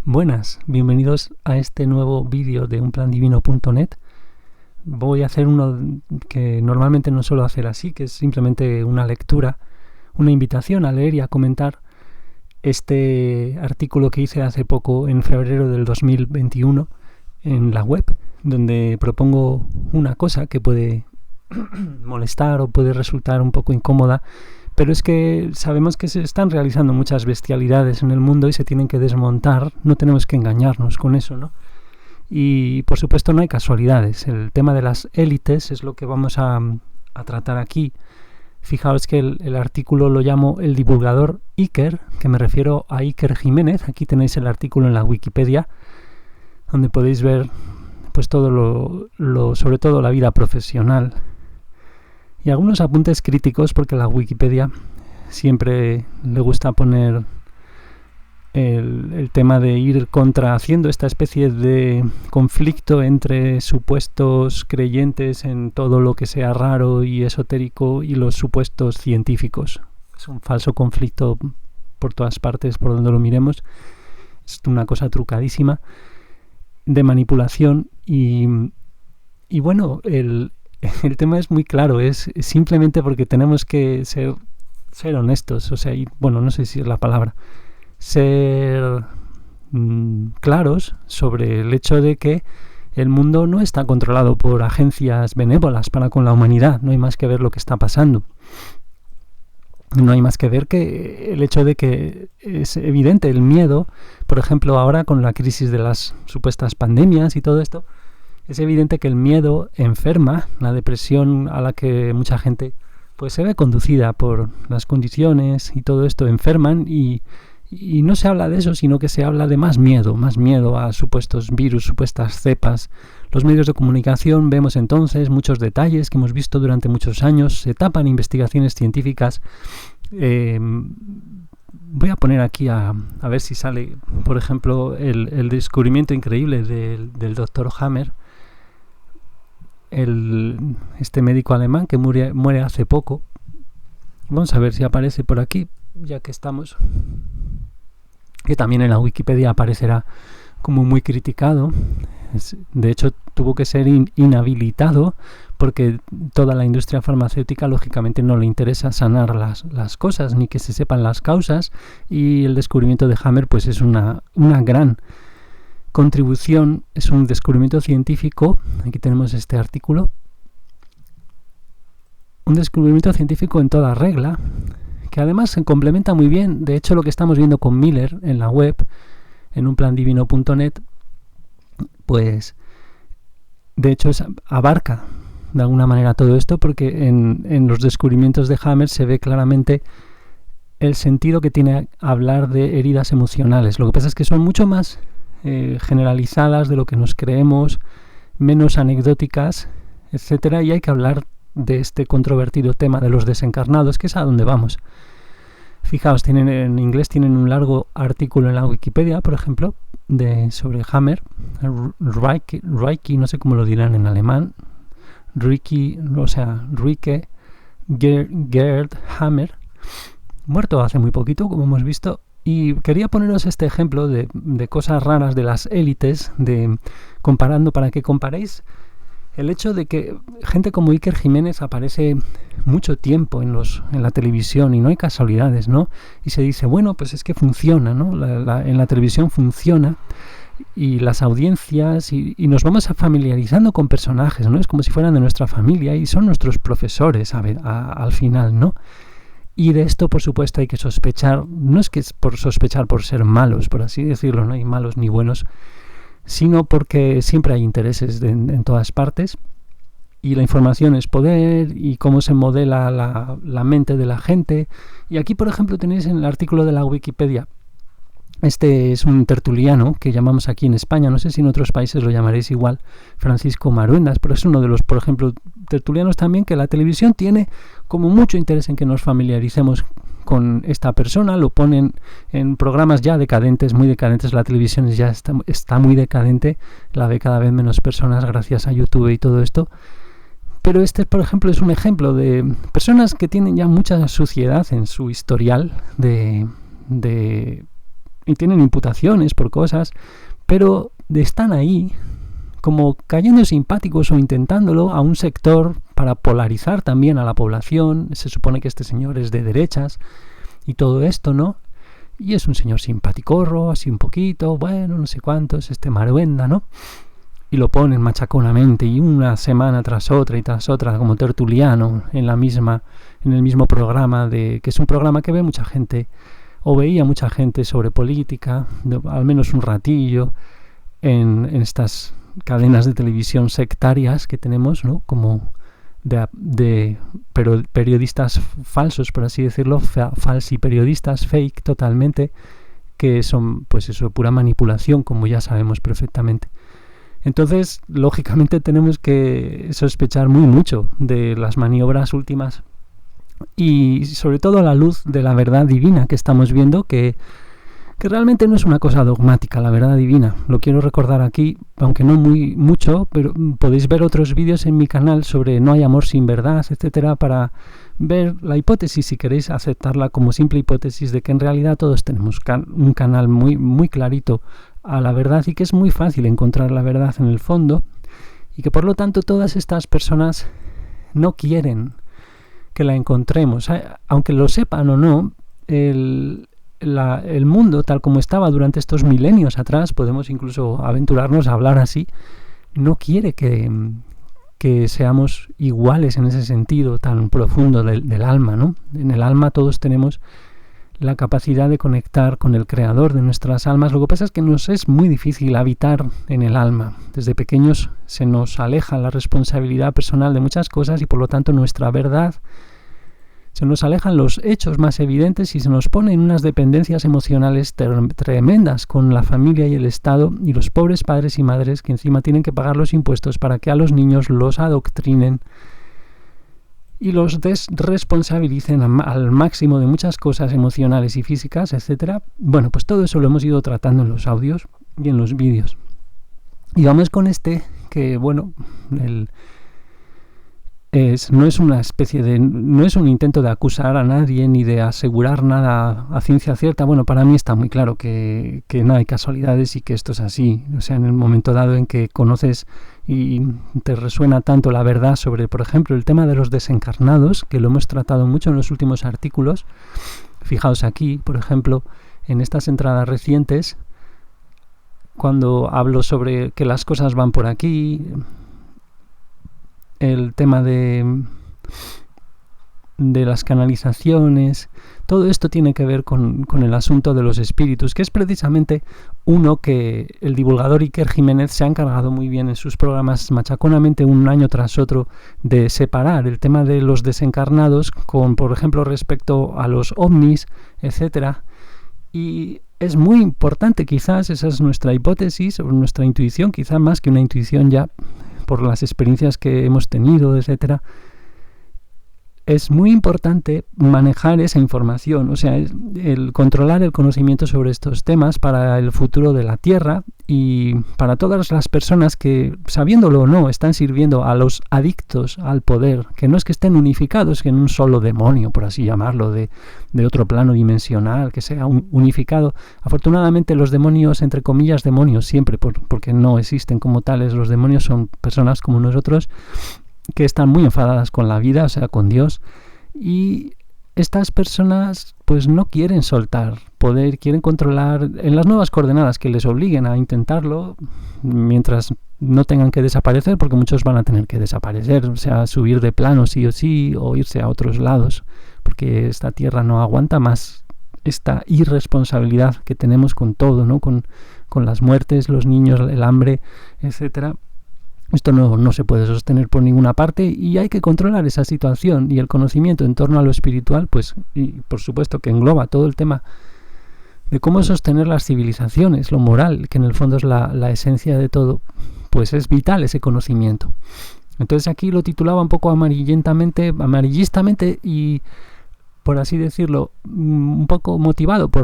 Buenas, bienvenidos a este nuevo vídeo de unplandivino.net. Voy a hacer uno que normalmente no suelo hacer así, que es simplemente una lectura, una invitación a leer y a comentar este artículo que hice hace poco, en febrero del 2021, en la web, donde propongo una cosa que puede molestar o puede resultar un poco incómoda, pero es que sabemos que se están realizando muchas bestialidades en el mundo y se tienen que desmontar. No tenemos que engañarnos con eso, ¿no? Y por supuesto no hay casualidades. El tema de las élites es lo que vamos a tratar aquí. Fijaos que el artículo lo llamo el divulgador Iker, que me refiero a Iker Jiménez. Aquí tenéis el artículo en la Wikipedia, donde podéis ver pues todo sobre todo la vida profesional. Y algunos apuntes críticos, porque la Wikipedia siempre le gusta poner el tema de ir haciendo esta especie de conflicto entre supuestos creyentes en todo lo que sea raro y esotérico y los supuestos científicos. Es un falso conflicto por todas partes, por donde lo miremos. Es una cosa trucadísima de manipulación y bueno, el tema es muy claro, es simplemente porque tenemos que ser honestos, o sea, no sé si es la palabra, ser claros sobre el hecho de que el mundo no está controlado por agencias benévolas para con la humanidad. No hay más que ver lo que está pasando. No hay más que ver que el hecho de que es evidente el miedo, por ejemplo, ahora con la crisis de las supuestas pandemias y todo esto. Es evidente que el miedo enferma, la depresión a la que mucha gente pues se ve conducida por las condiciones y todo esto enferman y no se habla de eso, sino que se habla de más miedo a supuestos virus, supuestas cepas. Los medios de comunicación vemos entonces muchos detalles que hemos visto durante muchos años, se tapan investigaciones científicas. Voy a poner aquí a ver si sale, por ejemplo, el descubrimiento increíble del Dr. Hammer, este médico alemán que muere hace poco. Vamos a ver si aparece por aquí, ya que estamos, que también en la Wikipedia aparecerá como muy criticado. De hecho, tuvo que ser inhabilitado porque toda la industria farmacéutica lógicamente no le interesa sanar las cosas ni que se sepan las causas, y el descubrimiento de Hammer pues es una gran contribución, es un descubrimiento científico. Aquí tenemos este artículo, un descubrimiento científico en toda regla, que además se complementa muy bien. De hecho, lo que estamos viendo con Miller en la web, en unplandivino.net, pues de hecho abarca de alguna manera todo esto, porque en los descubrimientos de Hammer se ve claramente el sentido que tiene hablar de heridas emocionales. Lo que pasa es que son mucho más generalizadas de lo que nos creemos, menos anecdóticas, etcétera, y hay que hablar de este controvertido tema de los desencarnados, que es a donde vamos. Fijaos, en inglés tienen un largo artículo en la Wikipedia, por ejemplo, sobre Hammer, Reiki, no sé cómo lo dirán en alemán, Rike Gerd Hammer, muerto hace muy poquito, como hemos visto. Y quería poneros este ejemplo de cosas raras de las élites, comparando, para que comparéis el hecho de que gente como Iker Jiménez aparece mucho tiempo en la televisión y no hay casualidades, ¿no? Y se dice, bueno, pues es que funciona, ¿no? En la televisión funciona, y las audiencias, y nos vamos familiarizando con personajes, ¿no? Es como si fueran de nuestra familia y son nuestros profesores al final, ¿no? Y de esto, por supuesto, hay que sospechar. No es que es por sospechar por ser malos, por así decirlo, no hay malos ni buenos, sino porque siempre hay intereses en todas partes, y la información es poder, y cómo se modela la mente de la gente. Y aquí, por ejemplo, tenéis en el artículo de la Wikipedia, este es un tertuliano que llamamos aquí en España, no sé si en otros países lo llamaréis igual, Francisco Maruendas, pero es uno de los, por ejemplo, tertulianos también, que la televisión tiene como mucho interés en que nos familiaricemos con esta persona. Lo ponen en programas ya decadentes, muy decadentes. La televisión ya está muy decadente, la ve cada vez menos personas gracias a YouTube y todo esto. Pero este, por ejemplo, es un ejemplo de personas que tienen ya mucha suciedad en su historial de y tienen imputaciones por cosas, pero están ahí como cayendo simpáticos o intentándolo a un sector para polarizar también a la población. Se supone que este señor es de derechas y todo esto, ¿no? Y es un señor simpaticorro, así un poquito, bueno, no sé cuántos, Maruenda, ¿no? Y lo ponen machaconamente y una semana tras otra y tras otra como tertuliano en el mismo programa, que es un programa que ve mucha gente o veía mucha gente sobre política, al menos un ratillo, en estas cadenas de televisión sectarias que tenemos, ¿no? Como pero periodistas falsos, por así decirlo, falsiperiodistas, fake totalmente, que son, pues eso, pura manipulación, como ya sabemos perfectamente. Entonces, lógicamente tenemos que sospechar muy mucho de las maniobras últimas y sobre todo a la luz de la verdad divina que estamos viendo, que realmente no es una cosa dogmática, la verdad divina. Lo quiero recordar aquí, aunque no mucho, pero podéis ver otros vídeos en mi canal sobre no hay amor sin verdad, etcétera, para ver la hipótesis, si queréis aceptarla como simple hipótesis, de que en realidad todos tenemos un canal muy, muy clarito a la verdad y que es muy fácil encontrar la verdad en el fondo, y que por lo tanto todas estas personas no quieren que la encontremos, aunque lo sepan o no. El mundo tal como estaba durante estos milenios atrás, podemos incluso aventurarnos a hablar así, no quiere que seamos iguales en ese sentido tan profundo del alma, ¿no? En el alma todos tenemos la capacidad de conectar con el creador de nuestras almas. Lo que pasa es que nos es muy difícil habitar en el alma. Desde pequeños se nos aleja la responsabilidad personal de muchas cosas y por lo tanto nuestra verdad, se nos alejan los hechos más evidentes y se nos pone en unas dependencias emocionales tremendas con la familia y el Estado y los pobres padres y madres que encima tienen que pagar los impuestos para que a los niños los adoctrinen y los desresponsabilicen al máximo de muchas cosas emocionales y físicas, etcétera. Bueno, pues todo eso lo hemos ido tratando en los audios y en los vídeos. Y vamos con que bueno, no es una especie no es un intento de acusar a nadie ni de asegurar nada a ciencia cierta. Bueno, para mí está muy claro que no hay casualidades y que esto es así. O sea, en el momento dado en que conoces y te resuena tanto la verdad sobre, por ejemplo, el tema de los desencarnados, que lo hemos tratado mucho en los últimos artículos. Fijaos aquí, por ejemplo, en estas entradas recientes, cuando hablo sobre que las cosas van por aquí, el tema de las canalizaciones, todo esto tiene que ver con el asunto de los espíritus, que es precisamente uno que el divulgador Iker Jiménez se ha encargado muy bien en sus programas machaconamente un año tras otro de separar el tema de los desencarnados con, por ejemplo, respecto a los ovnis, etcétera. Y es muy importante, quizás, esa es nuestra hipótesis o nuestra intuición, quizás más que una intuición ya por las experiencias que hemos tenido, etcétera. Es muy importante manejar esa información, o sea, el controlar el conocimiento sobre estos temas para el futuro de la Tierra y para todas las personas que, sabiéndolo o no, están sirviendo a los adictos al poder, que no es que estén unificados en un solo demonio, por así llamarlo, de otro plano dimensional, que sea unificado. Afortunadamente los demonios, entre comillas demonios, siempre, porque no existen como tales, los demonios son personas como nosotros, que están muy enfadadas con la vida, o sea, con Dios, y estas personas pues no quieren soltar poder, quieren controlar en las nuevas coordenadas que les obliguen a intentarlo, mientras no tengan que desaparecer, porque muchos van a tener que desaparecer, o sea, subir de plano sí o sí, o irse a otros lados, porque esta tierra no aguanta más esta irresponsabilidad que tenemos con todo, ¿no? Con las muertes, los niños, el hambre, etcétera. Esto no se puede sostener por ninguna parte y hay que controlar esa situación, y el conocimiento en torno a lo espiritual, pues, y por supuesto que engloba todo el tema de cómo sostener las civilizaciones, lo moral, que en el fondo es la esencia de todo, pues es vital ese conocimiento. Entonces aquí lo titulaba un poco amarillistamente y, por así decirlo, un poco motivado por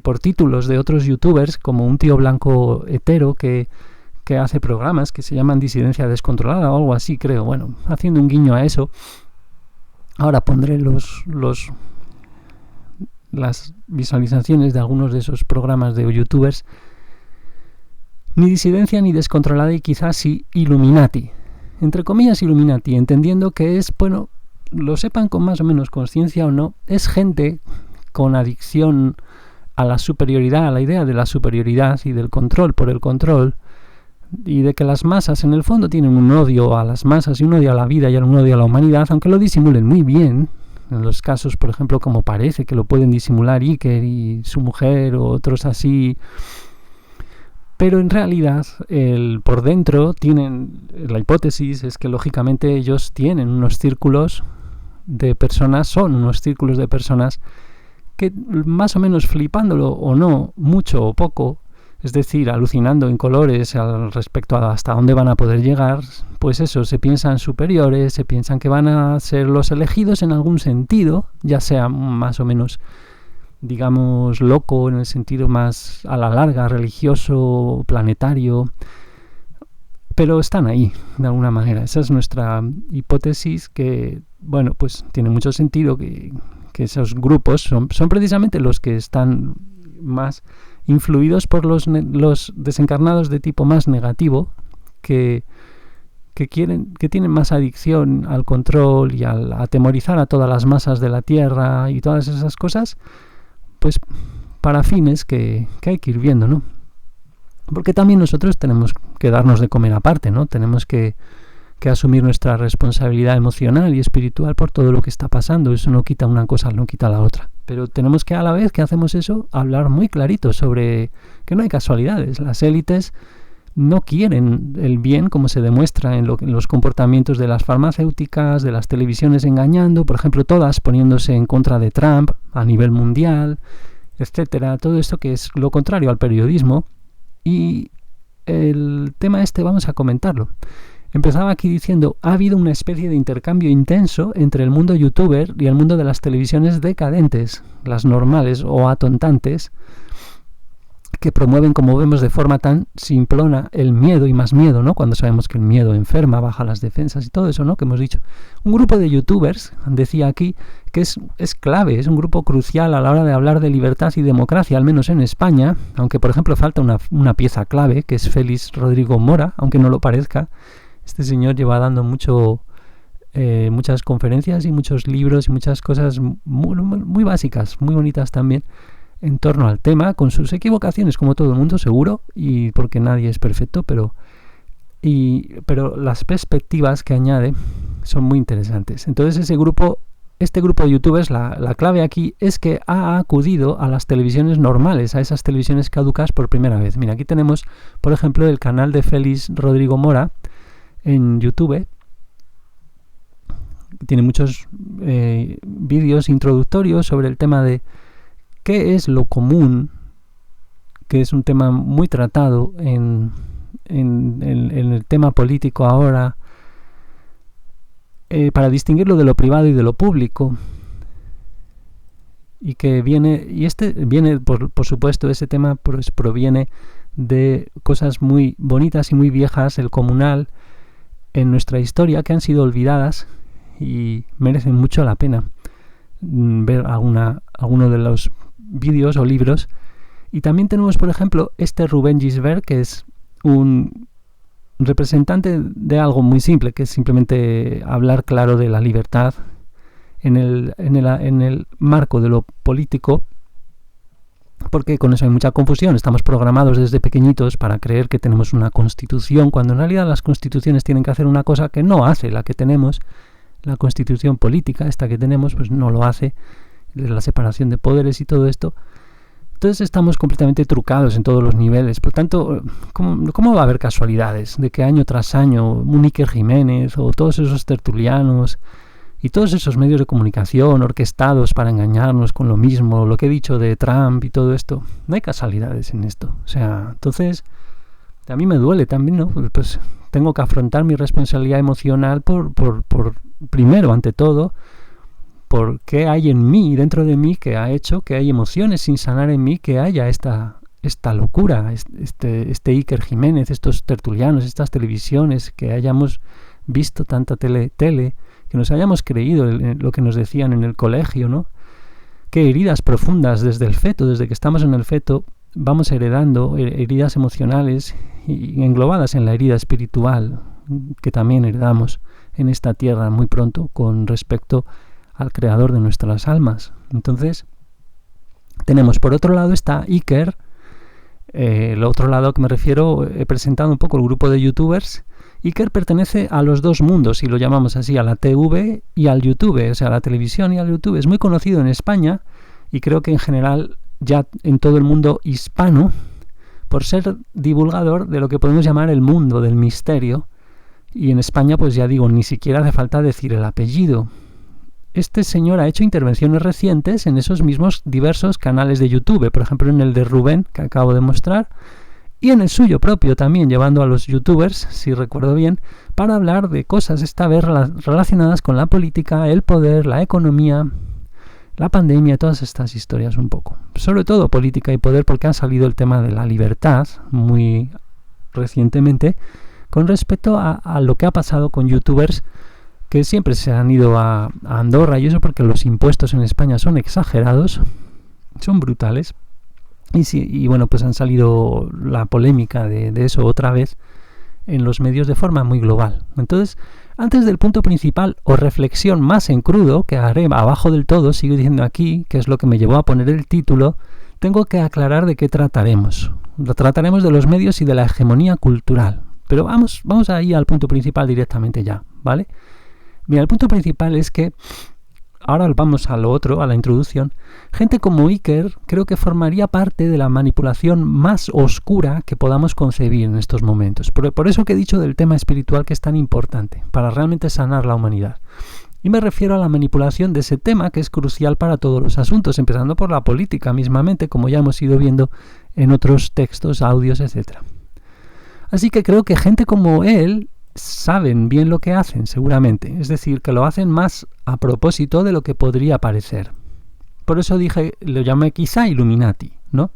por títulos de otros youtubers, como un tío blanco hetero que hace programas que se llaman Disidencia Descontrolada o algo así, creo. Bueno, haciendo un guiño a eso, ahora pondré las visualizaciones de algunos de esos programas de youtubers, ni disidencia ni descontrolada y quizás sí Illuminati. Entre comillas Illuminati, entendiendo que es, bueno, lo sepan con más o menos conciencia o no, es gente con adicción a la superioridad, a la idea de la superioridad y del control por el control, y de que las masas en el fondo tienen un odio a las masas y un odio a la vida y un odio a la humanidad, aunque lo disimulen muy bien. En los casos, por ejemplo, como parece que lo pueden disimular Iker y su mujer o otros así, pero en realidad por dentro tienen, la hipótesis es que lógicamente ellos tienen unos círculos de personas, son unos círculos de personas que más o menos flipándolo o no, mucho o poco, es decir, alucinando en colores al respecto a hasta dónde van a poder llegar, pues eso, se piensan superiores, se piensan que van a ser los elegidos en algún sentido, ya sea más o menos, digamos, loco en el sentido más a la larga, religioso, planetario, pero están ahí, de alguna manera. Esa es nuestra hipótesis que, bueno, pues tiene mucho sentido que esos grupos son precisamente los que están más influidos por los desencarnados de tipo más negativo, que tienen más adicción al control y al atemorizar a todas las masas de la Tierra y todas esas cosas, pues para fines que hay que ir viendo, ¿no? Porque también nosotros tenemos que darnos de comer aparte, ¿no? Tenemos que asumir nuestra responsabilidad emocional y espiritual por todo lo que está pasando. Eso no quita una cosa, no quita la otra. Pero tenemos que, a la vez que hacemos eso, hablar muy clarito sobre que no hay casualidades. Las élites no quieren el bien, como se demuestra en los comportamientos de las farmacéuticas, de las televisiones engañando, por ejemplo, todas poniéndose en contra de Trump a nivel mundial, etcétera. Todo esto que es lo contrario al periodismo. Y el tema este vamos a comentarlo. Empezaba aquí diciendo, ha habido una especie de intercambio intenso entre el mundo youtuber y el mundo de las televisiones decadentes, las normales o atontantes, que promueven, como vemos, de forma tan simplona el miedo y más miedo, ¿no? Cuando sabemos que el miedo enferma, baja las defensas y todo eso, ¿no? Que hemos dicho. Un grupo de youtubers, decía aquí, que es clave, es un grupo crucial a la hora de hablar de libertad y democracia, al menos en España, aunque, por ejemplo, falta una pieza clave, que es Félix Rodrigo Mora, aunque no lo parezca. Este señor lleva dando muchas conferencias y muchos libros y muchas cosas muy básicas, muy bonitas también, en torno al tema, con sus equivocaciones, como todo el mundo, seguro, y porque nadie es perfecto, pero las perspectivas que añade son muy interesantes. Entonces este grupo de youtubers, la clave aquí es que ha acudido a las televisiones normales, a esas televisiones caducas por primera vez. Mira, aquí tenemos, por ejemplo, el canal de Félix Rodrigo Mora en YouTube. Tiene muchos vídeos introductorios sobre el tema de qué es lo común, que es un tema muy tratado en el tema político ahora, para distinguirlo de lo privado y de lo público, y que viene por supuesto, ese tema pues proviene de cosas muy bonitas y muy viejas, el comunal, en nuestra historia, que han sido olvidadas y merecen mucho la pena ver alguno de los vídeos o libros. Y también tenemos, por ejemplo, Rubén Gisbert, que es un representante de algo muy simple, que es simplemente hablar claro de la libertad en el marco de lo político, porque con eso hay mucha confusión. Estamos programados desde pequeñitos para creer que tenemos una constitución, cuando en realidad las constituciones tienen que hacer una cosa que no hace la que tenemos. La constitución política, esta que tenemos, pues no lo hace, la separación de poderes y todo esto. Entonces estamos completamente trucados en todos los niveles. Por tanto, ¿cómo va a haber casualidades de que año tras año un Iker Jiménez o todos esos tertulianos y todos esos medios de comunicación orquestados para engañarnos con lo mismo, lo que he dicho de Trump y todo esto? No hay casualidades en esto. O sea, entonces a mí me duele también, ¿no? Pues tengo que afrontar mi responsabilidad emocional por primero, ante todo, por qué hay en mí, dentro de mí, que ha hecho que hay emociones sin sanar en mí, que haya esta locura, este Iker Jiménez, estos tertulianos, estas televisiones, que hayamos visto tanta tele, que nos hayamos creído lo que nos decían en el colegio, ¿no? que heridas profundas desde el feto, desde que estamos en el feto, vamos heredando heridas emocionales y englobadas en la herida espiritual que también heredamos en esta tierra muy pronto con respecto al creador de nuestras almas. Entonces, tenemos por otro lado está Iker. El otro lado que me refiero, he presentado un poco el grupo de youtubers. Iker pertenece a los dos mundos, si lo llamamos así, a la TV y al YouTube, o sea, a la televisión y al YouTube. Es muy conocido en España y creo que en general ya en todo el mundo hispano por ser divulgador de lo que podemos llamar el mundo del misterio. Y en España, pues ya digo, ni siquiera hace falta decir el apellido. Este señor ha hecho intervenciones recientes en esos mismos diversos canales de YouTube, por ejemplo en el de Rubén, que acabo de mostrar, y en el suyo propio también, llevando a los youtubers, si recuerdo bien, para hablar de cosas esta vez relacionadas con la política, el poder, la economía, la pandemia, todas estas historias un poco. Sobre todo política y poder, porque ha salido el tema de la libertad muy recientemente con respecto a lo que ha pasado con youtubers que siempre se han ido a Andorra, y eso porque los impuestos en España son exagerados, son brutales, y bueno, pues han salido la polémica de eso otra vez en los medios de forma muy global. Entonces, antes del punto principal o reflexión más en crudo, que haré abajo del todo, sigo diciendo aquí, que es lo que me llevó a poner el título, tengo que aclarar de qué trataremos. Lo trataremos de los medios y de la hegemonía cultural. Pero vamos ahí al punto principal directamente ya, ¿vale? Mira, el punto principal es que, ahora vamos a lo otro, a la introducción, gente como Iker creo que formaría parte de la manipulación más oscura que podamos concebir en estos momentos. Por eso que he dicho del tema espiritual que es tan importante, para realmente sanar la humanidad. Y me refiero a la manipulación de ese tema que es crucial para todos los asuntos, empezando por la política mismamente, como ya hemos ido viendo en otros textos, audios, etc. Así que creo que gente como él saben bien lo que hacen, seguramente. Es decir, que lo hacen más a propósito de lo que podría parecer. Por eso dije, lo llamé quizá Illuminati, ¿no?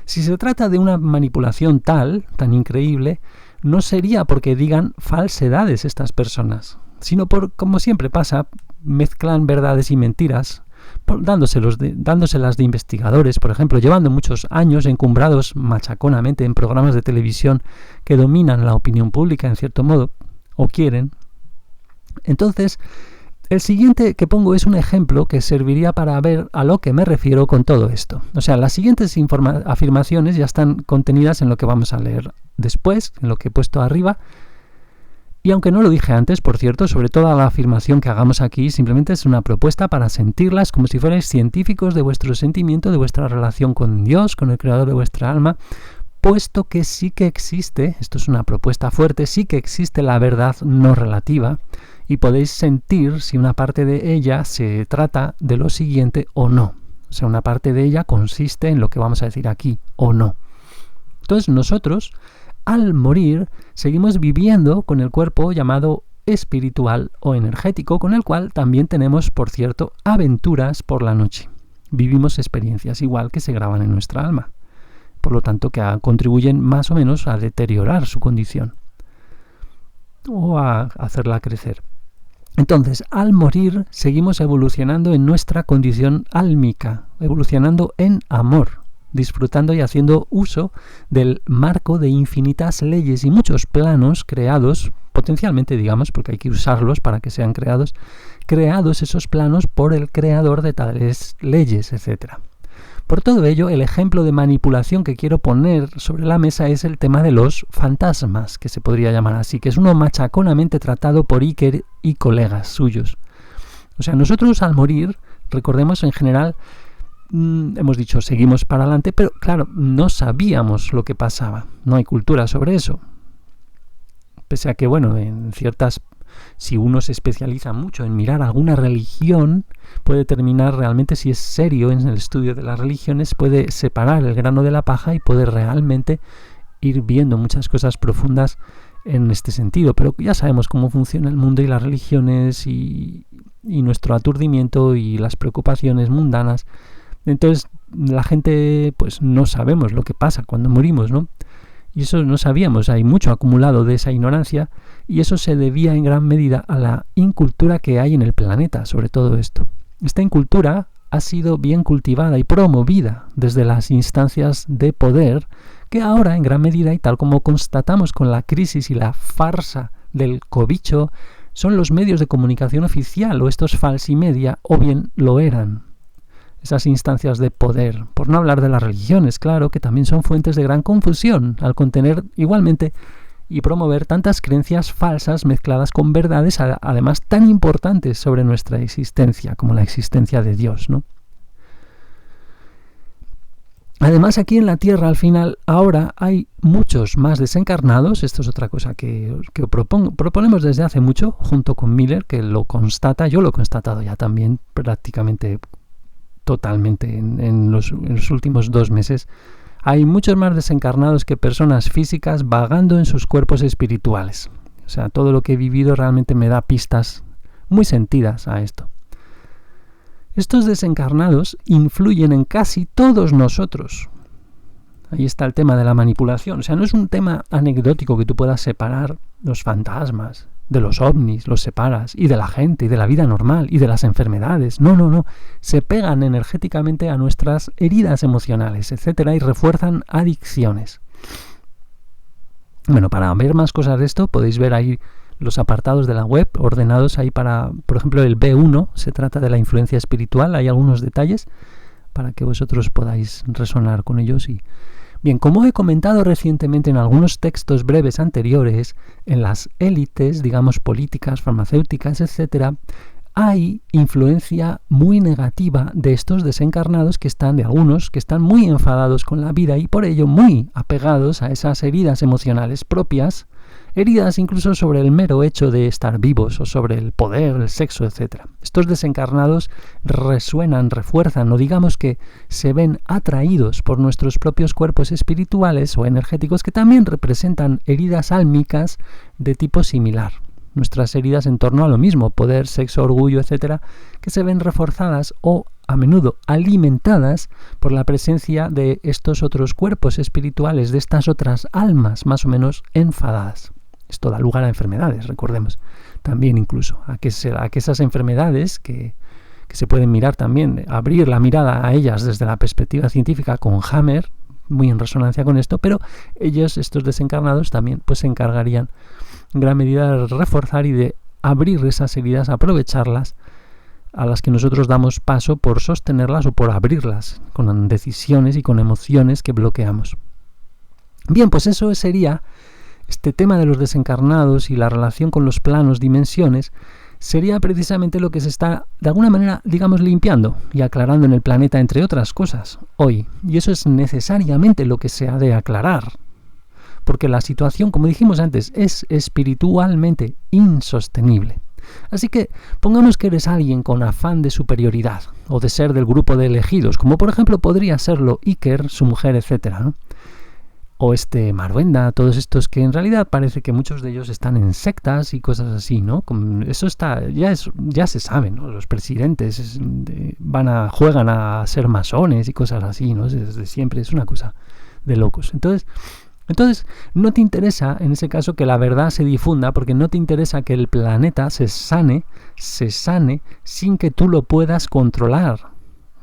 Si se trata de una manipulación tan increíble, no sería porque digan falsedades estas personas, sino por, como siempre pasa, mezclan verdades y mentiras, dándoselas de investigadores, por ejemplo, llevando muchos años encumbrados machaconamente en programas de televisión que dominan la opinión pública en cierto modo, o quieren. Entonces, el siguiente que pongo es un ejemplo que serviría para ver a lo que me refiero con todo esto. O sea, las siguientes afirmaciones ya están contenidas en lo que vamos a leer después, en lo que he puesto arriba. Y aunque no lo dije antes, por cierto, sobre toda la afirmación que hagamos aquí, simplemente es una propuesta para sentirlas como si fuerais científicos de vuestro sentimiento, de vuestra relación con Dios, con el creador de vuestra alma, puesto que sí que existe, esto es una propuesta fuerte, sí que existe la verdad no relativa, y podéis sentir si una parte de ella se trata de lo siguiente o no. O sea, una parte de ella consiste en lo que vamos a decir aquí o no. Entonces nosotros, al morir, seguimos viviendo con el cuerpo llamado espiritual o energético, con el cual también tenemos, por cierto, aventuras por la noche. Vivimos experiencias igual que se graban en nuestra alma. Por lo tanto, que contribuyen más o menos a deteriorar su condición o a hacerla crecer. Entonces, al morir, seguimos evolucionando en nuestra condición álmica, evolucionando en amor, disfrutando y haciendo uso del marco de infinitas leyes y muchos planos creados, potencialmente digamos, porque hay que usarlos para que sean creados esos planos por el creador de tales leyes, etc. Por todo ello, el ejemplo de manipulación que quiero poner sobre la mesa es el tema de los fantasmas, que se podría llamar así, que es uno machaconamente tratado por Iker y colegas suyos. O sea, nosotros al morir, recordemos en general, hemos dicho, seguimos para adelante, pero claro, no sabíamos lo que pasaba. No hay cultura sobre eso. Pese a que, bueno, si uno se especializa mucho en mirar alguna religión, puede determinar realmente si es serio en el estudio de las religiones, puede separar el grano de la paja y puede realmente ir viendo muchas cosas profundas en este sentido. Pero ya sabemos cómo funciona el mundo y las religiones y nuestro aturdimiento y las preocupaciones mundanas. Entonces la gente pues no sabemos lo que pasa cuando morimos, ¿no? Y eso no sabíamos, hay mucho acumulado de esa ignorancia y eso se debía en gran medida a la incultura que hay en el planeta sobre todo esto. Esta incultura ha sido bien cultivada y promovida desde las instancias de poder, que ahora en gran medida, y tal como constatamos con la crisis y la farsa del cobicho, son los medios de comunicación oficial o estos falsimedia, o bien lo eran. Esas instancias de poder, por no hablar de las religiones, claro, que también son fuentes de gran confusión al contener igualmente y promover tantas creencias falsas mezcladas con verdades además tan importantes sobre nuestra existencia, como la existencia de Dios, ¿no? Además, aquí en la Tierra, al final, ahora hay muchos más desencarnados. Esto es otra cosa que proponemos desde hace mucho, junto con Miller, que lo constata. Yo lo he constatado ya también prácticamente totalmente en los últimos 2 meses. Hay muchos más desencarnados que personas físicas vagando en sus cuerpos espirituales. O sea, todo lo que he vivido realmente me da pistas muy sentidas a esto. Estos desencarnados influyen en casi todos nosotros. Ahí está el tema de la manipulación. O sea, no es un tema anecdótico que tú puedas separar los fantasmas de los ovnis, los separas, y de la gente, y de la vida normal, y de las enfermedades. No. Se pegan energéticamente a nuestras heridas emocionales, etcétera, y refuerzan adicciones. Bueno, para ver más cosas de esto, podéis ver ahí los apartados de la web, ordenados ahí para, por ejemplo, el B1, se trata de la influencia espiritual, hay algunos detalles para que vosotros podáis resonar con ellos. Y bien, como he comentado recientemente en algunos textos breves anteriores, en las élites, digamos, políticas, farmacéuticas, etcétera, hay influencia muy negativa de estos desencarnados de algunos que están muy enfadados con la vida y por ello muy apegados a esas heridas emocionales propias, heridas incluso sobre el mero hecho de estar vivos o sobre el poder, el sexo, etc. Estos desencarnados resuenan, refuerzan o digamos que se ven atraídos por nuestros propios cuerpos espirituales o energéticos que también representan heridas álmicas de tipo similar. Nuestras heridas en torno a lo mismo, poder, sexo, orgullo, etc., que se ven reforzadas o a menudo alimentadas por la presencia de estos otros cuerpos espirituales, de estas otras almas más o menos enfadadas. Esto da lugar a enfermedades, recordemos, también incluso, a que esas enfermedades que se pueden mirar también, abrir la mirada a ellas desde la perspectiva científica con Hammer, muy en resonancia con esto, pero ellos, estos desencarnados, también pues se encargarían en gran medida de reforzar y de abrir esas heridas, aprovecharlas, a las que nosotros damos paso por sostenerlas o por abrirlas, con decisiones y con emociones que bloqueamos. Bien, pues eso sería este tema de los desencarnados y la relación con los planos, dimensiones, sería precisamente lo que se está, de alguna manera, digamos, limpiando y aclarando en el planeta, entre otras cosas, hoy. Y eso es necesariamente lo que se ha de aclarar. Porque la situación, como dijimos antes, es espiritualmente insostenible. Así que pongamos que eres alguien con afán de superioridad o de ser del grupo de elegidos, como por ejemplo podría serlo Iker, su mujer, etcétera, ¿no? O Maruenda, todos estos que en realidad parece que muchos de ellos están en sectas y cosas así, ¿no? Eso ya se sabe, ¿no? Los presidentes juegan a ser masones y cosas así, ¿no? Desde siempre es una cosa de locos. Entonces no te interesa en ese caso que la verdad se difunda, porque no te interesa que el planeta se sane sin que tú lo puedas controlar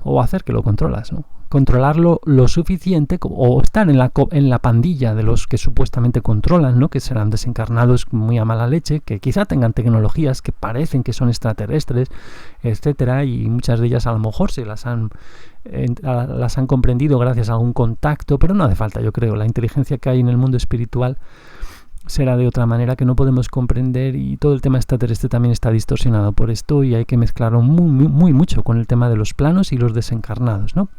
o hacer que lo controlas, ¿no? Controlarlo lo suficiente o estar en la pandilla de los que supuestamente controlan, ¿no? Que serán desencarnados muy a mala leche, que quizá tengan tecnologías que parecen que son extraterrestres, etcétera, y muchas de ellas a lo mejor se las han comprendido gracias a algún contacto, pero no hace falta, yo creo. La inteligencia que hay en el mundo espiritual será de otra manera que no podemos comprender, y todo el tema extraterrestre también está distorsionado por esto y hay que mezclarlo muy mucho con el tema de los planos y los desencarnados, ¿no?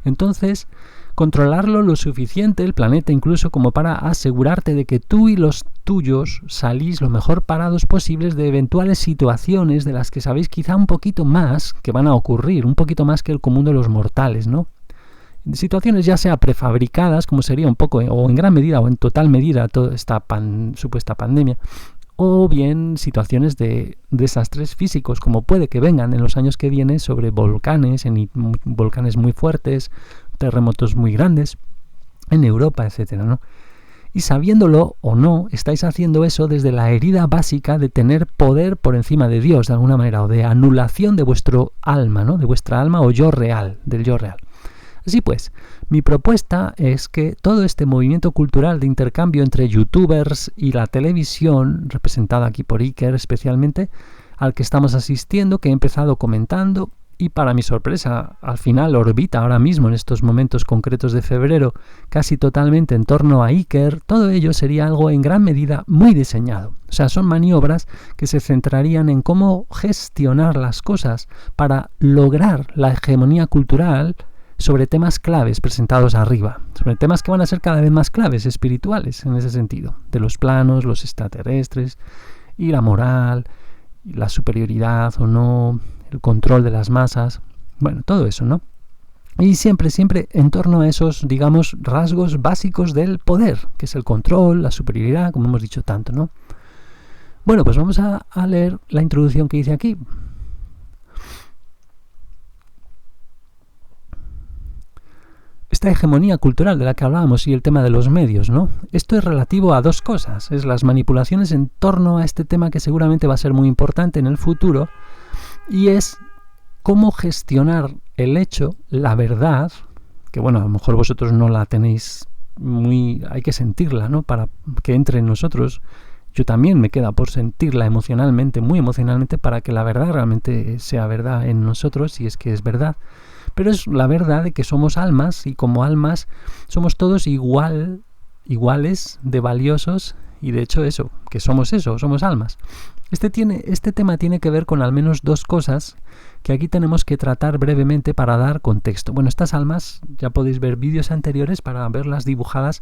Entonces, controlarlo lo suficiente, el planeta incluso, como para asegurarte de que tú y los tuyos salís lo mejor parados posibles de eventuales situaciones de las que sabéis quizá un poquito más que van a ocurrir, un poquito más que el común de los mortales, ¿no? Situaciones ya sea prefabricadas, como sería un poco, o en gran medida o en total medida toda esta supuesta pandemia, o bien situaciones de desastres físicos, como puede que vengan en los años que vienen sobre volcanes, volcanes muy fuertes, terremotos muy grandes en Europa, etcétera, ¿no? Y sabiéndolo o no, estáis haciendo eso desde la herida básica de tener poder por encima de Dios, de alguna manera, o de anulación de vuestro alma, ¿no? De vuestra alma o yo real, del yo real. Así pues, mi propuesta es que todo este movimiento cultural de intercambio entre youtubers y la televisión, representada aquí por Iker especialmente, al que estamos asistiendo, que he empezado comentando, y para mi sorpresa, al final orbita ahora mismo en estos momentos concretos de febrero casi totalmente en torno a Iker, todo ello sería algo en gran medida muy diseñado. O sea, son maniobras que se centrarían en cómo gestionar las cosas para lograr la hegemonía cultural sobre temas claves presentados arriba, sobre temas que van a ser cada vez más claves, espirituales en ese sentido, de los planos, los extraterrestres y la moral, y la superioridad o no, el control de las masas, bueno, todo eso, ¿no? Y siempre en torno a esos, digamos, rasgos básicos del poder, que es el control, la superioridad, como hemos dicho tanto, ¿no? Bueno, pues vamos a leer la introducción que hice aquí. Esta hegemonía cultural de la que hablábamos y el tema de los medios, ¿no? Esto es relativo a dos cosas, es las manipulaciones en torno a este tema que seguramente va a ser muy importante en el futuro, y es cómo gestionar el hecho, la verdad, que bueno, a lo mejor vosotros no la tenéis muy, hay que sentirla, ¿no? Para que entre en nosotros. Yo también me queda por sentirla emocionalmente, muy emocionalmente, para que la verdad realmente sea verdad en nosotros, si es que es verdad. Pero es la verdad de que somos almas y como almas somos todos iguales de valiosos y de hecho eso, que somos almas. Este tema tiene que ver con al menos dos cosas que aquí tenemos que tratar brevemente para dar contexto. Bueno, estas almas, ya podéis ver vídeos anteriores para verlas dibujadas,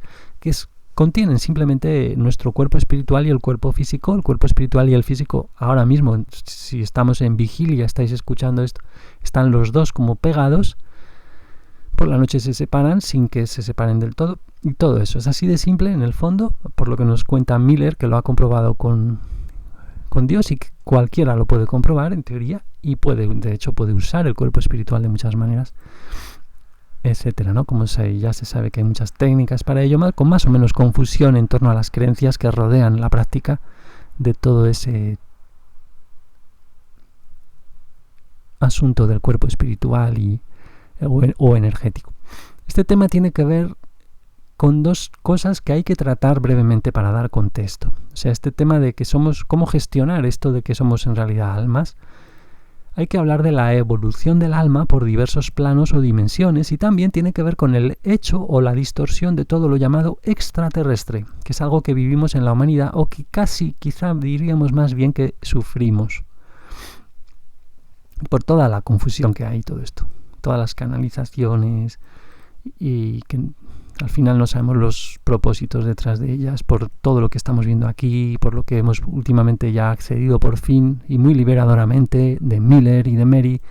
contienen simplemente nuestro cuerpo espiritual y el cuerpo físico. El cuerpo espiritual y el físico ahora mismo, si estamos en vigilia, estáis escuchando esto, están los dos como pegados. Por la noche se separan sin que se separen del todo. Y todo eso es así de simple en el fondo, por lo que nos cuenta Miller, que lo ha comprobado con Dios y que cualquiera lo puede comprobar en teoría y de hecho puede usar el cuerpo espiritual de muchas maneras, etcétera, ¿no? Ya se sabe que hay muchas técnicas para ello, con más o menos confusión en torno a las creencias que rodean la práctica de todo ese asunto del cuerpo espiritual o energético. Este tema tiene que ver con dos cosas que hay que tratar brevemente para dar contexto. O sea, este tema de que cómo gestionar esto de que somos en realidad almas. Hay que hablar de la evolución del alma por diversos planos o dimensiones y también tiene que ver con el hecho o la distorsión de todo lo llamado extraterrestre, que es algo que vivimos en la humanidad o que quizá diríamos más bien que sufrimos por toda la confusión que hay todo esto, todas las canalizaciones y que al final no sabemos los propósitos detrás de ellas, por todo lo que estamos viendo aquí, por lo que hemos últimamente ya accedido por fin y muy liberadoramente de Miller y de Mary.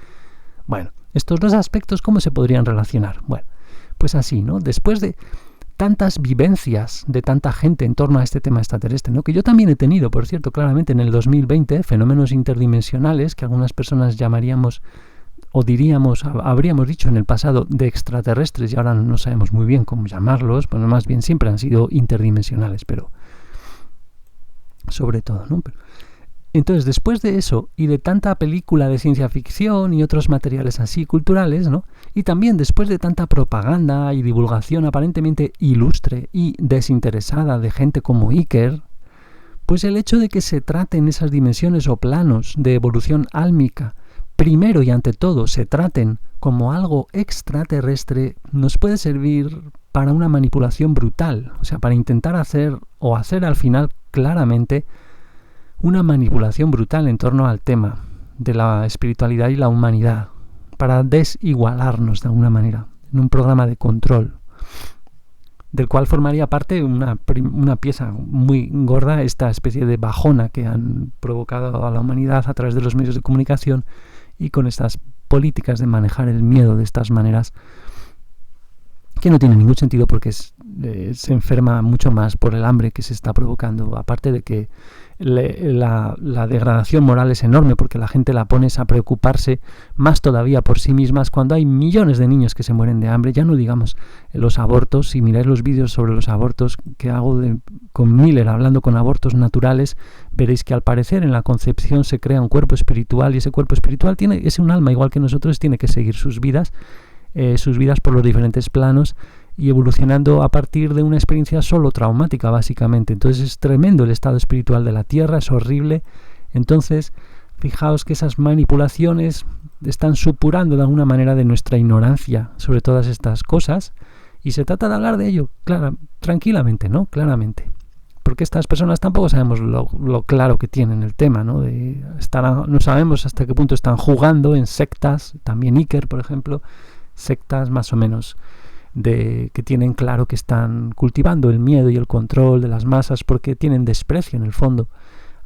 Bueno, estos dos aspectos, ¿cómo se podrían relacionar? Bueno, pues así, ¿no? Después de tantas vivencias de tanta gente en torno a este tema extraterrestre, ¿no? Que yo también he tenido, por cierto, claramente en el 2020, fenómenos interdimensionales que algunas personas llamaríamos o habríamos dicho en el pasado de extraterrestres y ahora no sabemos muy bien cómo llamarlos, bueno, más bien siempre han sido interdimensionales, pero sobre todo, ¿no? Entonces, después de eso y de tanta película de ciencia ficción y otros materiales así culturales, ¿no? Y también después de tanta propaganda y divulgación aparentemente ilustre y desinteresada de gente como Iker, pues el hecho de que se traten esas dimensiones o planos de evolución álmica primero y ante todo se traten como algo extraterrestre, nos puede servir para una manipulación brutal, o sea, para intentar hacer al final claramente una manipulación brutal en torno al tema de la espiritualidad y la humanidad, para desigualarnos de alguna manera, en un programa de control, del cual formaría parte una pieza muy gorda, esta especie de bajona que han provocado a la humanidad a través de los medios de comunicación y con estas políticas de manejar el miedo de estas maneras que no tiene ningún sentido porque se enferma mucho más por el hambre que se está provocando, aparte de que la degradación moral es enorme porque la gente la pones a preocuparse más todavía por sí mismas cuando hay millones de niños que se mueren de hambre. Ya no digamos los abortos. Si miráis los vídeos sobre los abortos que hago con Miller hablando con abortos naturales, veréis que al parecer en la concepción se crea un cuerpo espiritual y ese cuerpo espiritual es un alma igual que nosotros, tiene que seguir sus vidas por los diferentes planos y evolucionando a partir de una experiencia solo traumática, básicamente. Entonces es tremendo el estado espiritual de la Tierra, es horrible. Entonces, fijaos que esas manipulaciones están supurando de alguna manera de nuestra ignorancia sobre todas estas cosas, y se trata de hablar de ello, tranquilamente, ¿no? Claramente. Porque estas personas tampoco sabemos lo claro que tienen el tema, ¿no? No sabemos hasta qué punto están jugando en sectas, también Iker, por ejemplo, sectas más o menos que tienen claro que están cultivando el miedo y el control de las masas porque tienen desprecio en el fondo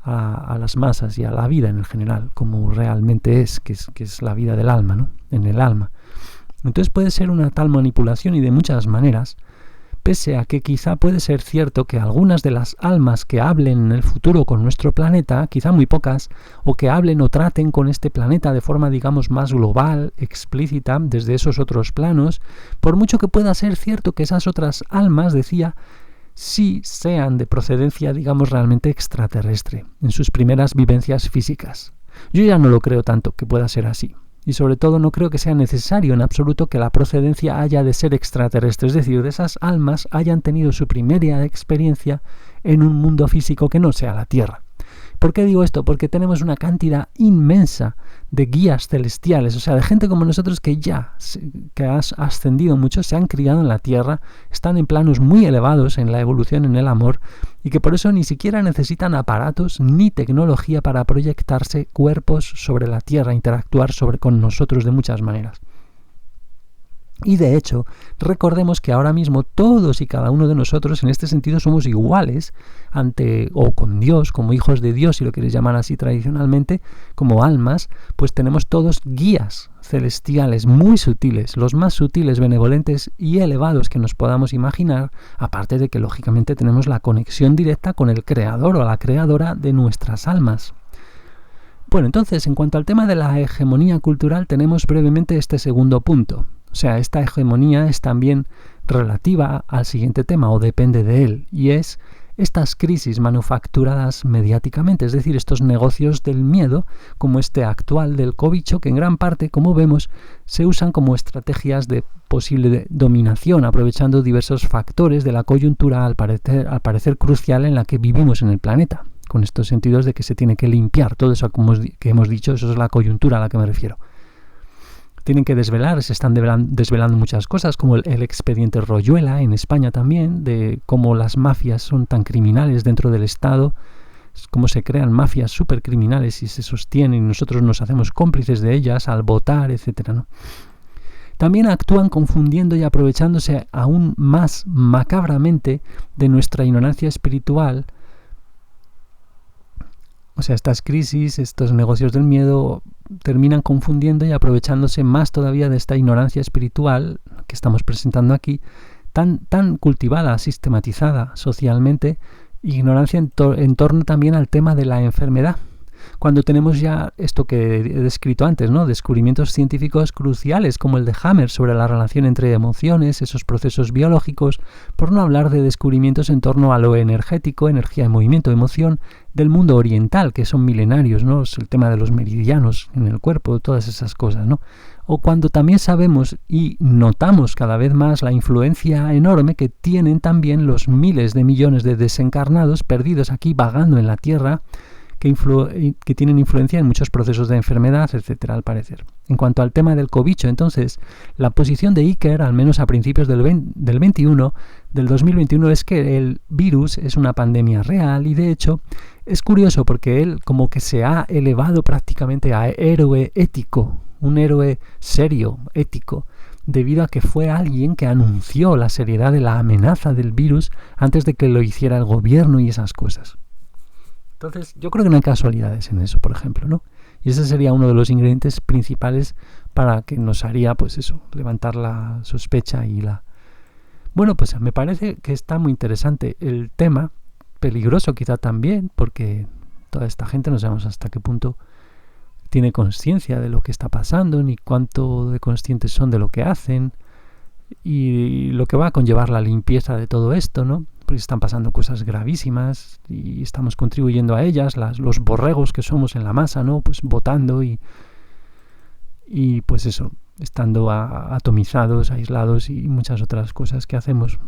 a las masas y a la vida en el general, como realmente que es la vida del alma, ¿no? En el alma. Entonces puede ser una tal manipulación y de muchas maneras, pese a que quizá puede ser cierto que algunas de las almas que hablen en el futuro con nuestro planeta, quizá muy pocas, o que hablen o traten con este planeta de forma, digamos, más global, explícita, desde esos otros planos, por mucho que pueda ser cierto que esas otras almas, decía, sí sean de procedencia, digamos, realmente extraterrestre, en sus primeras vivencias físicas. Yo ya no lo creo tanto que pueda ser así. Y sobre todo no creo que sea necesario en absoluto que la procedencia haya de ser extraterrestre, es decir, de esas almas hayan tenido su primera experiencia en un mundo físico que no sea la Tierra. ¿Por qué digo esto? Porque tenemos una cantidad inmensa de guías celestiales, o sea, de gente como nosotros que ha ascendido mucho, se han criado en la Tierra, están en planos muy elevados en la evolución, en el amor, y que por eso ni siquiera necesitan aparatos ni tecnología para proyectarse cuerpos sobre la Tierra, interactuar con nosotros de muchas maneras. Y de hecho, recordemos que ahora mismo todos y cada uno de nosotros en este sentido somos iguales con Dios, como hijos de Dios, si lo queréis llamar así tradicionalmente, como almas, pues tenemos todos guías celestiales muy sutiles, los más sutiles, benevolentes y elevados que nos podamos imaginar, aparte de que lógicamente tenemos la conexión directa con el creador o la creadora de nuestras almas. Bueno, entonces, en cuanto al tema de la hegemonía cultural, tenemos brevemente este segundo punto. O sea, esta hegemonía es también relativa al siguiente tema, o depende de él, y es estas crisis manufacturadas mediáticamente, es decir, estos negocios del miedo, como este actual del cobicho, que en gran parte, como vemos, se usan como estrategias de posible dominación, aprovechando diversos factores de la coyuntura al parecer crucial en la que vivimos en el planeta, con estos sentidos de que se tiene que limpiar todo eso que hemos dicho, eso es la coyuntura a la que me refiero. Tienen que se están desvelando muchas cosas, como el expediente Royuela en España también, de cómo las mafias son tan criminales dentro del Estado, cómo se crean mafias supercriminales y se sostienen y nosotros nos hacemos cómplices de ellas al votar, etcétera, ¿no? También actúan confundiendo y aprovechándose aún más macabramente de nuestra ignorancia espiritual. O sea, estas crisis, estos negocios del miedo terminan confundiendo y aprovechándose más todavía de esta ignorancia espiritual que estamos presentando aquí, tan cultivada, sistematizada socialmente, ignorancia en torno también al tema de la enfermedad. Cuando tenemos ya esto que he descrito antes, ¿no? Descubrimientos científicos cruciales como el de Hammer sobre la relación entre emociones, esos procesos biológicos, por no hablar de descubrimientos en torno a lo energético, energía de movimiento, emoción, del mundo oriental, que son milenarios, ¿no? El tema de los meridianos en el cuerpo, todas esas cosas, ¿no? O cuando también sabemos y notamos cada vez más la influencia enorme que tienen también los miles de millones de desencarnados perdidos aquí vagando en la Tierra, que tienen influencia en muchos procesos de enfermedad, etcétera, al parecer. En cuanto al tema del cobicho, entonces, la posición de Iker, al menos a principios del 2021, es que el virus es una pandemia real y, de hecho, es curioso porque él como que se ha elevado prácticamente a héroe ético, un héroe serio, ético, debido a que fue alguien que anunció la seriedad de la amenaza del virus antes de que lo hiciera el gobierno y esas cosas. Entonces, yo creo que no hay casualidades en eso, por ejemplo, ¿no? Y ese sería uno de los ingredientes principales para que nos haría, pues eso, levantar la sospecha y Bueno, pues me parece que está muy interesante el tema, peligroso quizá también, porque toda esta gente no sabemos hasta qué punto tiene conciencia de lo que está pasando, ni cuánto de conscientes son de lo que hacen, y lo que va a conllevar la limpieza de todo esto, ¿no? Porque están pasando cosas gravísimas y estamos contribuyendo a ellas, los borregos que somos en la masa, ¿no? Pues votando y pues eso, estando atomizados, aislados y muchas otras cosas que hacemos,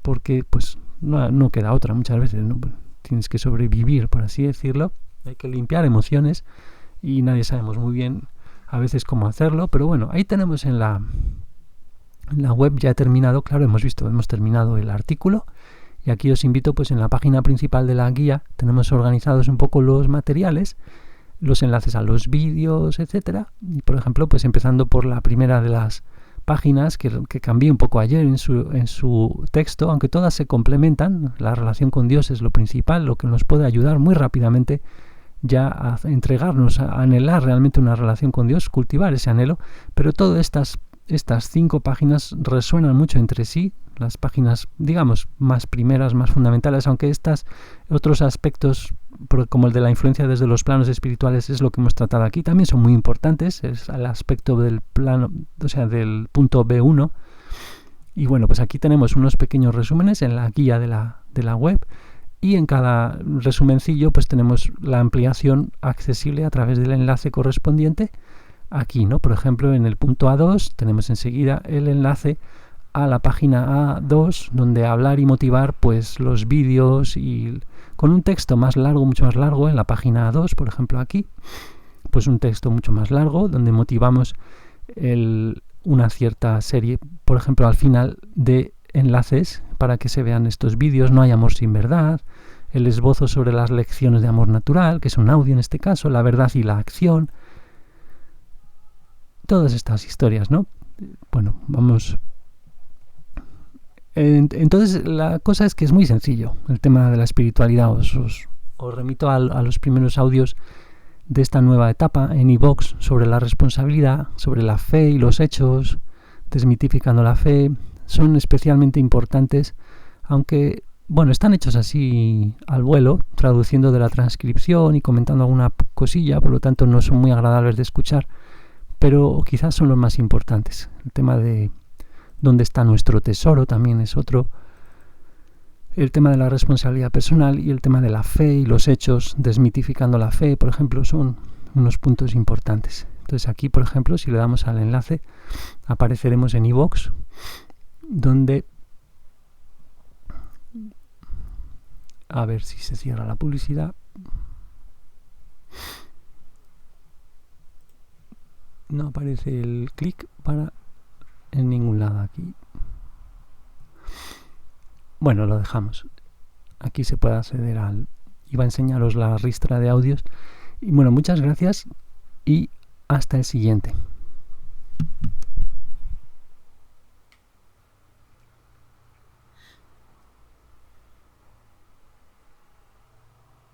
porque pues no queda otra muchas veces, ¿no? Tienes que sobrevivir, por así decirlo, hay que limpiar emociones y nadie sabemos muy bien a veces cómo hacerlo, pero bueno, ahí tenemos en la web, ya he terminado, claro, hemos terminado el artículo, y aquí os invito, pues en la página principal de la guía tenemos organizados un poco los materiales, los enlaces a los vídeos, etcétera. Y por ejemplo, pues empezando por la primera de las páginas que cambié un poco ayer en su texto, aunque todas se complementan, la relación con Dios es lo principal, lo que nos puede ayudar muy rápidamente ya a entregarnos, a anhelar realmente una relación con Dios, cultivar ese anhelo, pero todas estas 5 páginas resuenan mucho entre sí, las páginas, digamos, más primeras, más fundamentales, aunque estos otros aspectos, como el de la influencia desde los planos espirituales, es lo que hemos tratado aquí, también son muy importantes, es el aspecto del plano, o sea, del punto B1. Y bueno, pues aquí tenemos unos pequeños resúmenes en la guía de la web, y en cada resumencillo pues tenemos la ampliación accesible a través del enlace correspondiente aquí, ¿no? Por ejemplo, en el punto A2 tenemos enseguida el enlace a la página A2, donde hablar y motivar pues los vídeos, y con un texto más largo, mucho más largo, en la página A2, por ejemplo aquí, pues un texto mucho más largo, donde motivamos una cierta serie, por ejemplo, al final, de enlaces para que se vean estos vídeos. No hay amor sin verdad, el esbozo sobre las lecciones de amor natural, que es un audio en este caso, la verdad y la acción, todas estas historias, ¿no? Bueno, vamos. Entonces la cosa es que es muy sencillo el tema de la espiritualidad. Os remito a los primeros audios de esta nueva etapa en iVoox sobre la responsabilidad, sobre la fe y los hechos, desmitificando la fe. Son especialmente importantes, aunque bueno, están hechos así al vuelo, traduciendo de la transcripción y comentando alguna cosilla, por lo tanto no son muy agradables de escuchar, pero quizás son los más importantes. El tema de dónde está nuestro tesoro también es otro. El tema de la responsabilidad personal y el tema de la fe y los hechos, desmitificando la fe, por ejemplo, son unos puntos importantes. Entonces aquí, por ejemplo, si le damos al enlace, apareceremos en iVoox, donde, a ver si se cierra la publicidad. No aparece el clic para en ningún lado aquí. Bueno, lo dejamos. Aquí se puede acceder iba a enseñaros la ristra de audios. Y bueno, muchas gracias y hasta el siguiente.